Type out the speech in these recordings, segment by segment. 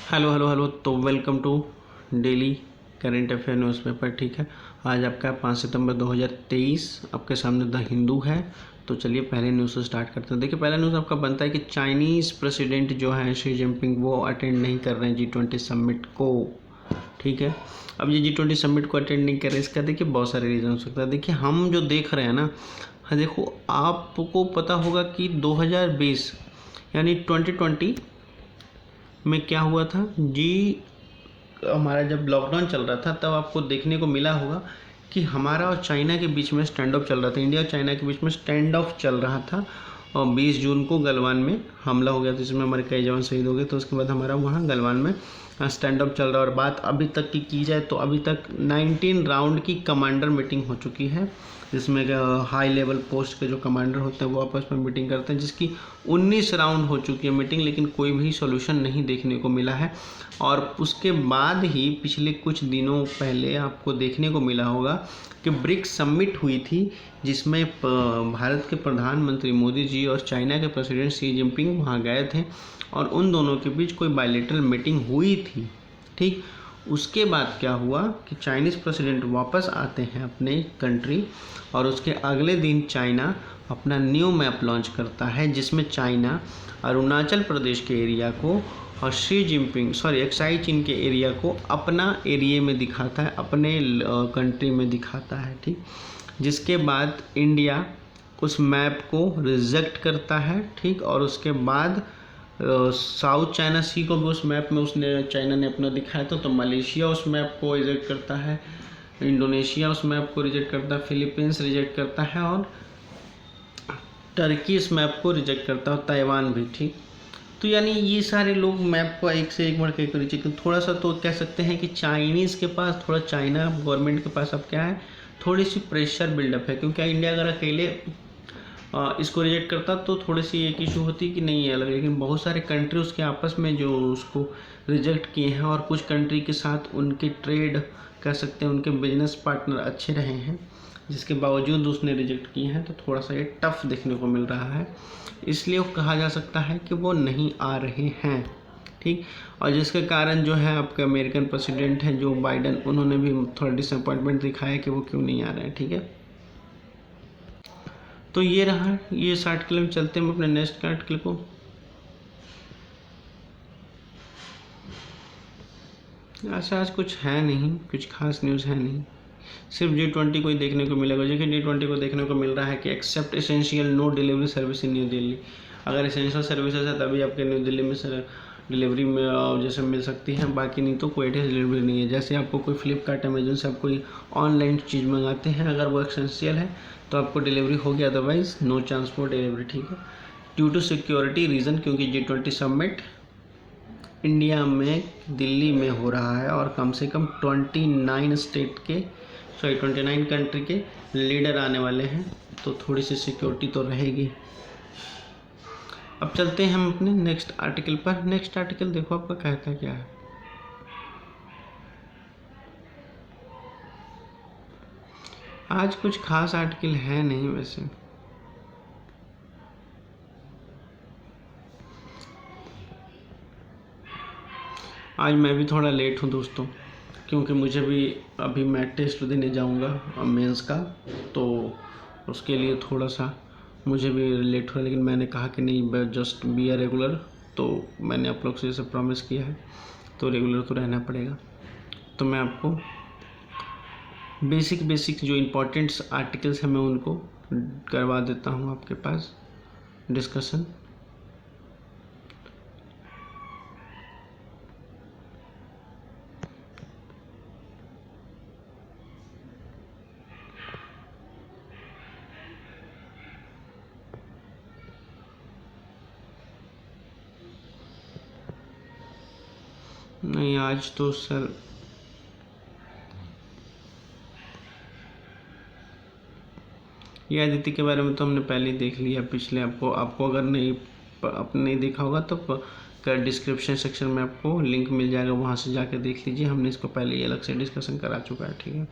Hello hello hello. तो welcome to daily current affair newspaper. ठीक है, आज आपका 5 सितंबर 2023 आपके सामने द हिंदू है। तो चलिए पहले न्यूज़ से स्टार्ट करते हैं। देखिए, पहला न्यूज़ आपका बनता है कि चाइनीज़ प्रेसिडेंट जो है शी जिनपिंग वो अटेंड नहीं कर रहे हैं G20 समिट को। ठीक है, अब ये G20 समिट को अटेंड नहीं कर रहे, इसका देखिए बहुत सारे रीज़न हो सकता है। देखिए, हम जो देख रहे हैं ना, हाँ देखो, आपको पता होगा कि 2020 यानी 2020 में क्या हुआ था जी। हमारा जब लॉकडाउन चल रहा था तब आपको देखने को मिला होगा कि हमारा और चाइना के बीच में स्टैंड ऑफ चल रहा था। इंडिया और चाइना के बीच में स्टैंड ऑफ चल रहा था और 20 जून को गलवान में हमला हो गया था, जिसमें हमारे कई जवान शहीद हो गए। तो उसके बाद हमारा वहाँ गलवान में स्टैंड ऑफ चल रहा है। और बात अभी तक की जाए तो अभी तक 19 राउंड की कमांडर मीटिंग हो चुकी है, जिसमें हाई लेवल पोस्ट के जो कमांडर होते हैं वो आपस में मीटिंग करते हैं, जिसकी 19 राउंड हो चुकी है मीटिंग, लेकिन कोई भी सॉल्यूशन नहीं देखने को मिला है। और उसके बाद ही पिछले कुछ दिनों पहले आपको देखने को मिला होगा कि ब्रिक्स समिट हुई थी, जिसमें भारत के प्रधानमंत्री मोदी जी और चाइना के प्रेसिडेंट शी जिनपिंग वहाँ गए थे और उन दोनों के बीच कोई बायलैटरल मीटिंग हुई थी। ठीक, उसके बाद क्या हुआ कि चाइनीज़ प्रेसिडेंट वापस आते हैं अपने कंट्री और उसके अगले दिन चाइना अपना न्यू मैप लॉन्च करता है, जिसमें चाइना अरुणाचल प्रदेश के एरिया को और शी जिनपिंग एक्साई चीन के एरिया को अपना एरिया में दिखाता है, अपने कंट्री में दिखाता है। ठीक, जिसके बाद इंडिया उस मैप को रिजेक्ट करता है। ठीक, और उसके बाद साउथ चाइना सी को भी उस मैप में उसने चाइना ने अपना दिखाया था। तो मलेशिया उस मैप को रिजेक्ट करता है, इंडोनेशिया उस मैप को रिजेक्ट करता है, फिलीपींस रिजेक्ट करता है और टर्की इस मैप को रिजेक्ट करता है और ताइवान भी। ठीक, तो यानी ये सारे लोग मैप को एक से एक बढ़ के रिजेक्ट। थोड़ा सा तो कह सकते हैं कि चाइनीज़ के पास, थोड़ा चाइना गवर्नमेंट के पास अब क्या है, थोड़ी सी प्रेशर बिल्डअप है, क्योंकि इंडिया अगर अकेले इसको रिजेक्ट करता तो थोड़ी सी एक इशू होती कि नहीं है अलग, लेकिन बहुत सारे कंट्री उसके आपस में जो उसको रिजेक्ट किए हैं और कुछ कंट्री के साथ उनके ट्रेड कह सकते हैं, उनके बिजनेस पार्टनर अच्छे रहे हैं, जिसके बावजूद उसने रिजेक्ट किए हैं। तो थोड़ा सा ये टफ देखने को मिल रहा है, इसलिए वो कहा जा सकता है कि वो नहीं आ रहे हैं। ठीक, और जिसके कारण जो है आपके अमेरिकन प्रेसिडेंट हैं जो बाइडन, उन्होंने भी थोड़ा डिसअपॉइंटमेंट दिखाया कि वो क्यों नहीं आ रहे हैं। ठीक है, तो ये रहा ये इस आर्टिकल में। चलते हैं अपने नेक्स्ट आर्टिकल को। ऐसा आज कुछ है नहीं, कुछ खास न्यूज़ है नहीं, सिर्फ G20 को ही देखने को मिलेगा। जो कि G20 को देखने को मिल रहा है कि except essential no delivery service in new Delhi. अगर एसेंशियल सर्विसेज है तभी आपके न्यू दिल्ली में डिलीवरी में जैसे मिल सकती है, बाकी नहीं तो कोई डिलीवरी नहीं है। जैसे आपको कोई फ्लिपकार्ट अमेजन से आप कोई ऑनलाइन चीज़ मंगाते हैं, अगर वो एसेंशियल है तो आपको डिलीवरी होगी, otherwise no chance for delivery. ठीक है, ड्यू टू सिक्योरिटी रीज़न, क्योंकि G20 समिट इंडिया में दिल्ली में हो रहा है और कम से कम 29 कंट्री के लीडर आने वाले हैं, तो थोड़ी सी सिक्योरिटी तो रहेगी। अब चलते हैं हम अपने नेक्स्ट आर्टिकल पर। नेक्स्ट आर्टिकल देखो आपका कहता क्या है। आज कुछ खास आर्टिकल है नहीं वैसे। आज मैं भी थोड़ा लेट हूँ दोस्तों, क्योंकि मुझे भी अभी मैं टेस्ट देने जाऊँगा मेंस का, तो उसके लिए थोड़ा सा मुझे भी लेट हुआ। लेकिन मैंने कहा कि नहीं, जस्ट बी अ रेगुलर, तो मैंने आप लोग से इसे प्रॉमिस किया है, तो रेगुलर तो रहना पड़ेगा। तो मैं आपको बेसिक जो इम्पोर्टेंट्स आर्टिकल्स हैं मैं उनको करवा देता हूँ आपके पास डिस्कशन। नहीं, आज तो सर ये अदिति के बारे में तो हमने पहले ही देख लिया पिछले। आपको अगर नहीं आपने नहीं देखा होगा तो डिस्क्रिप्शन सेक्शन में आपको लिंक मिल जाएगा, वहाँ से जाकर देख लीजिए। हमने इसको पहले ही अलग से डिस्कशन करा चुका है। ठीक है,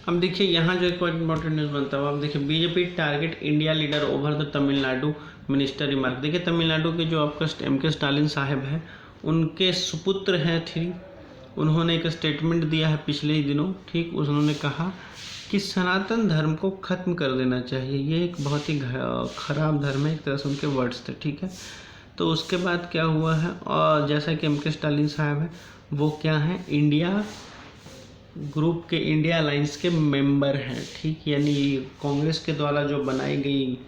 अब देखिए यहाँ जो एक इंपॉर्टेंट न्यूज़ बनता है, अब देखिए BJP target India leader over the Tamil Nadu minister remark. देखिए तमिलनाडु के जो आपका M.K. स्टालिन साहब हैं, उनके सुपुत्र हैं उन्होंने एक स्टेटमेंट दिया है पिछले ही दिनों, ठीक। उन्होंने कहा कि सनातन धर्म को ख़त्म कर देना चाहिए, ये एक बहुत ही ख़राब धर्म है, एक तरह से उनके वर्ड्स थे, ठीक है। तो उसके बाद क्या हुआ है, और जैसा कि M.K. स्टालिन साहब हैं, वो क्या हैं, इंडिया ग्रुप के, इंडिया अलायंस के मेंबर हैं, ठीक। यानी कांग्रेस के द्वारा जो बनाई गई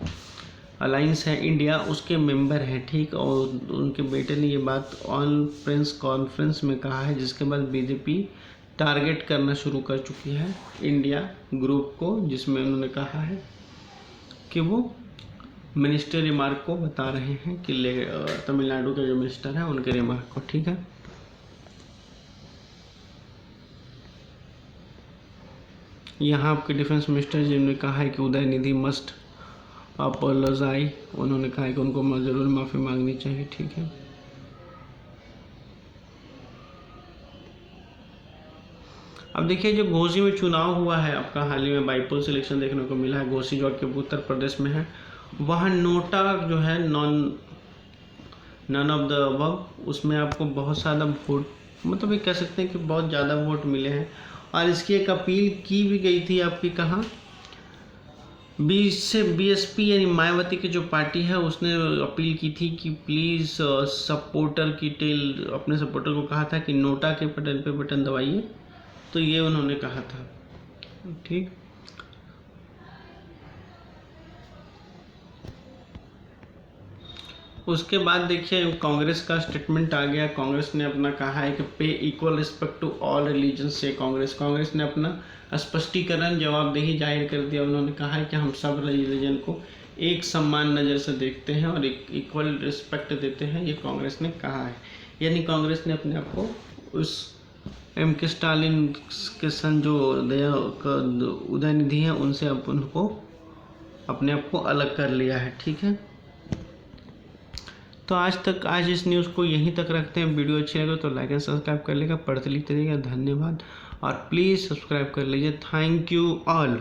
अलायंस है इंडिया, उसके मेंबर हैं, ठीक। और उनके बेटे ने ये बात ऑन प्रेस कॉन्फ्रेंस में कहा है, जिसके बाद बीजेपी टारगेट करना शुरू कर चुकी है इंडिया ग्रुप को, जिसमें उन्होंने कहा है कि वो मिनिस्टर रिमार्क को बता रहे हैं कि तमिलनाडु के जो मिनिस्टर हैं उनके रिमार्क को, ठीक है। यहाँ आपके डिफेंस मिनिस्टर जिन्होंने कहा है कि उदयनिधि मस्ट अपोलोजाई, उन्होंने कहा है कि उनको ज़रूर माफ़ी मांगनी चाहिए, ठीक है। अब देखिए जो घोसी में चुनाव हुआ है आपका, हाल ही में बाईपोल सिलेक्शन देखने को मिला है, घोसी जो आपके उत्तर प्रदेश में है, वहाँ नोटा जो है नन ऑफ द अबव, उसमें आपको बहुत ज़्यादा वोट, मतलब ये कह सकते हैं कि बहुत ज़्यादा वोट मिले हैं। और इसकी एक अपील की भी गई थी आपकी कहाँ, बीएसपी यानी मायावती की जो पार्टी है, उसने अपील की थी कि प्लीज़ सपोर्टर की टेल, अपने सपोर्टर को कहा था कि नोटा के बटन पे बटन दबाइए, तो ये उन्होंने कहा था, ठीक। उसके बाद देखिए कांग्रेस का स्टेटमेंट आ गया। कांग्रेस ने अपना कहा है कि pay equal respect to all religion से कांग्रेस ने अपना स्पष्टीकरण जवाबदेही जाहिर कर दिया। उन्होंने कहा है कि हम सब रिलीजन को एक समान नज़र से देखते हैं और एक इक्वल रिस्पेक्ट देते हैं, ये कांग्रेस ने कहा है। यानी कांग्रेस ने अपने आप को उस M.K. स्टालिन के सन जो उदयनिधि हैं, उनसे उनको अपने आप को अलग कर लिया है, ठीक है। तो आज इस न्यूज़ को यहीं तक रखते हैं। वीडियो अच्छी लगे तो लाइक एंड सब्सक्राइब कर लेगा, पढ़ते लिखते रहिएगा, धन्यवाद। और प्लीज़ सब्सक्राइब कर लीजिए। Thank you all.